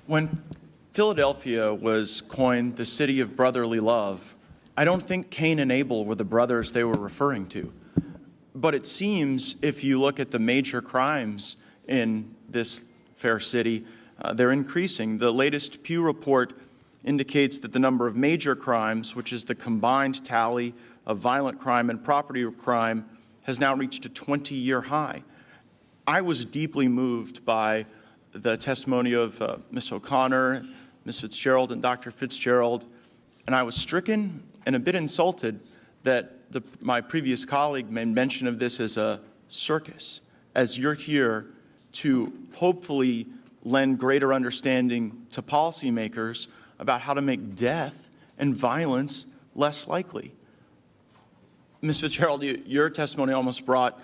When Philadelphia was coined the city of brotherly love, I don't think Cain and Abel were the brothers they were referring to. But it seems, if you look at the major crimes in this fair city, they're increasing. The latest Pew report indicates that the number of major crimes, which is the combined tally of violent crime and property crime, has now reached a 20-year high. I was deeply moved by the testimony of Ms. O'Connor, Ms. Fitzgerald, and Dr. Fitzgerald, and I was stricken and a bit insulted that my previous colleague made mention of this as a circus, as you're here to hopefully lend greater understanding to policymakers about how to make death and violence less likely. Ms. Fitzgerald, your testimony almost brought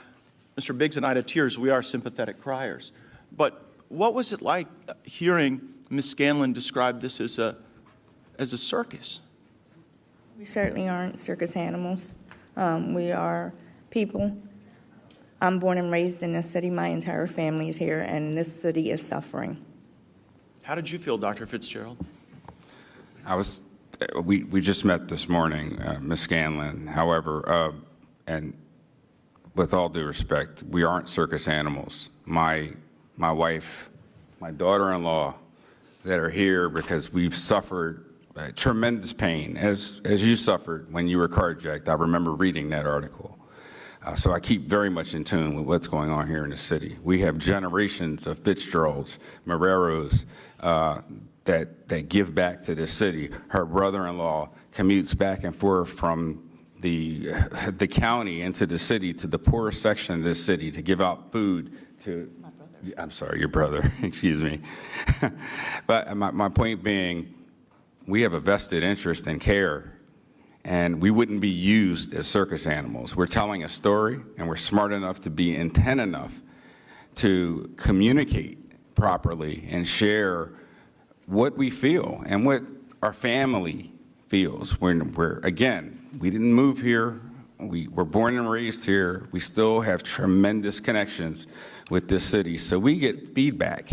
Mr. Biggs and I to tears. We are sympathetic criers. But what was it like hearing Ms. Scanlon describe this as a circus? We certainly aren't circus animals. We are people. I'm born and raised in this city. My entire family is here, and this city is suffering. How did you feel, Dr. Fitzgerald? We just met this morning, Ms. Scanlon. However, and with all due respect, we aren't circus animals. My wife, my daughter-in-law, that are here because we've suffered tremendous pain, as you suffered when you were carjacked. I remember reading that article. So I keep very much in tune with what's going on here in the city. We have generations of Fitzgeralds, Marreros, that give back to this city. Her brother-in-law commutes back and forth from the county into the city to the poorest section of this city to give out food to, I'm sorry, your brother, excuse me. But my point being, we have a vested interest in care, and we wouldn't be used as circus animals. We're telling a story, and we're smart enough to be intent enough to communicate properly and share what we feel and what our family feels. Again, we didn't move here. We were born and raised here. We still have tremendous connections with this city, so we get feedback.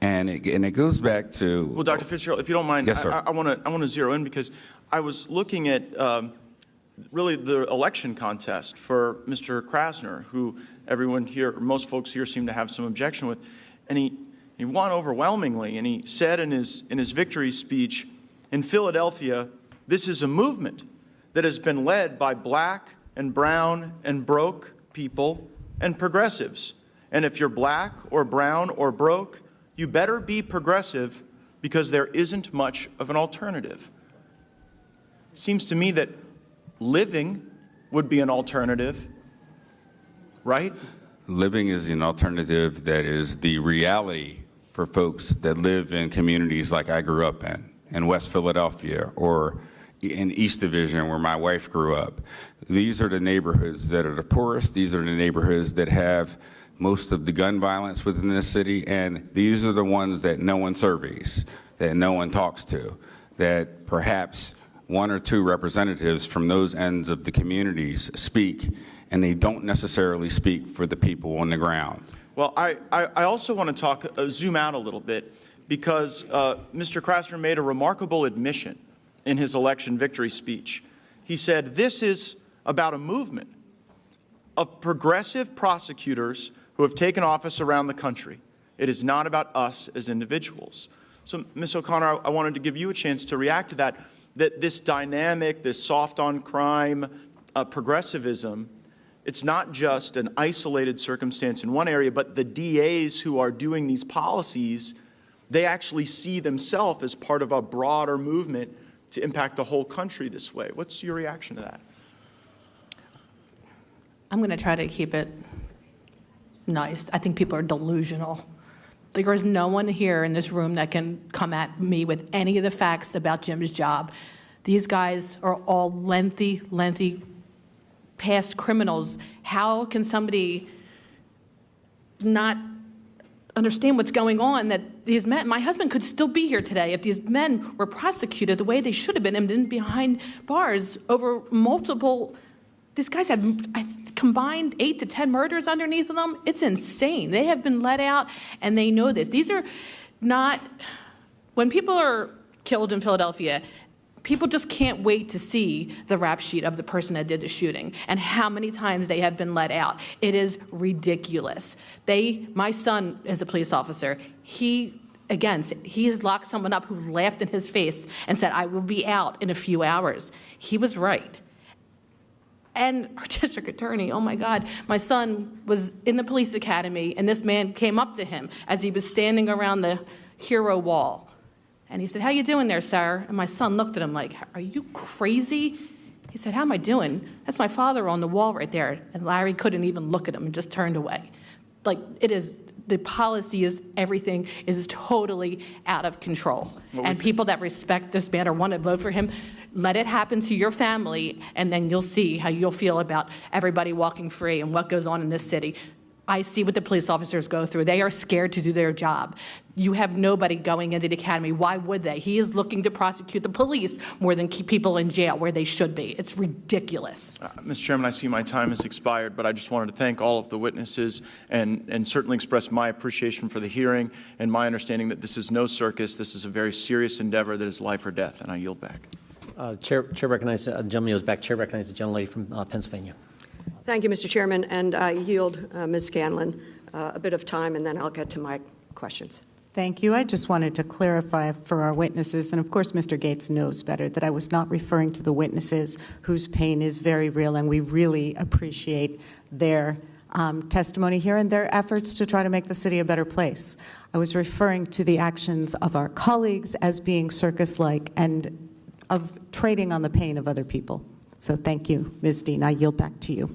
And it goes back to... Well, Dr. Fitzgerald, if you don't mind, yes, sir. I want to zero in because I was looking at really the election contest for Mr. Krasner, who everyone here, most folks here seem to have some objection with, and he won overwhelmingly, and he said in his victory speech, in Philadelphia, this is a movement that has been led by black and brown and broke people and progressives. And if you're black or brown or broke, you better be progressive because there isn't much of an alternative. It seems to me that living would be an alternative, right? Living is an alternative that is the reality for folks that live in communities like I grew up in West Philadelphia, or in East Division where my wife grew up. These are the neighborhoods that are the poorest. These are the neighborhoods that have most of the gun violence within this city, and these are the ones that no one surveys, that no one talks to, that perhaps one or two representatives from those ends of the communities speak, and they don't necessarily speak for the people on the ground. Well, I also want to zoom out a little bit, because Mr. Krasner made a remarkable admission in his election victory speech. He said, this is about a movement of progressive prosecutors who have taken office around the country. It is not about us as individuals. So, Ms. O'Connor, I wanted to give you a chance to react to that this dynamic, this soft on crime progressivism, it's not just an isolated circumstance in one area, but the DAs who are doing these policies, they actually see themselves as part of a broader movement to impact the whole country this way. What's your reaction to that? I'm going to try to keep it nice. I think people are delusional. There is no one here in this room that can come at me with any of the facts about Jim's job. These guys are all lengthy past criminals. How can somebody not understand what's going on, that these men, my husband could still be here today if these men were prosecuted the way they should have been and been behind bars over multiple, these guys have combined 8 to 10 murders underneath of them. It's insane. They have been let out and they know this. These are not When people are killed in Philadelphia, people just can't wait to see the rap sheet of the person that did the shooting and how many times they have been let out. It is ridiculous. My son is a police officer. He has locked someone up who laughed in his face and said, "I will be out in a few hours." He was right. And our district attorney, oh my God, my son was in the police academy, and this man came up to him as he was standing around the hero wall. And he said, "How you doing there, sir?" And my son looked at him like, "Are you crazy?" He said, "How am I doing? That's my father on the wall right there." And Larry couldn't even look at him and just turned away. Like, the policy is, everything is totally out of control. And people that respect this man or want to vote for him, let it happen to your family, and then you'll see how you'll feel about everybody walking free and what goes on in this city. I see what the police officers go through. They are scared to do their job. You have nobody going into the academy. Why would they? He is looking to prosecute the police more than keep people in jail where they should be. It's ridiculous. Mr. Chairman, I see my time has expired, but I just wanted to thank all of the witnesses and certainly express my appreciation for the hearing and my understanding that this is no circus. This is a very serious endeavor that is life or death, and I yield back. Chair recognizes the gentleman who's back. Chair recognizes the gentlelady from Pennsylvania. Thank you, Mr. Chairman, and I yield Ms. Scanlon a bit of time, and then I'll get to my questions. Thank you. I just wanted to clarify for our witnesses, and of course Mr. Gaetz knows better, that I was not referring to the witnesses whose pain is very real, and we really appreciate their testimony here and their efforts to try to make the city a better place. I was referring to the actions of our colleagues as being circus-like and of trading on the pain of other people. So thank you, Ms. Dean. I yield back to you.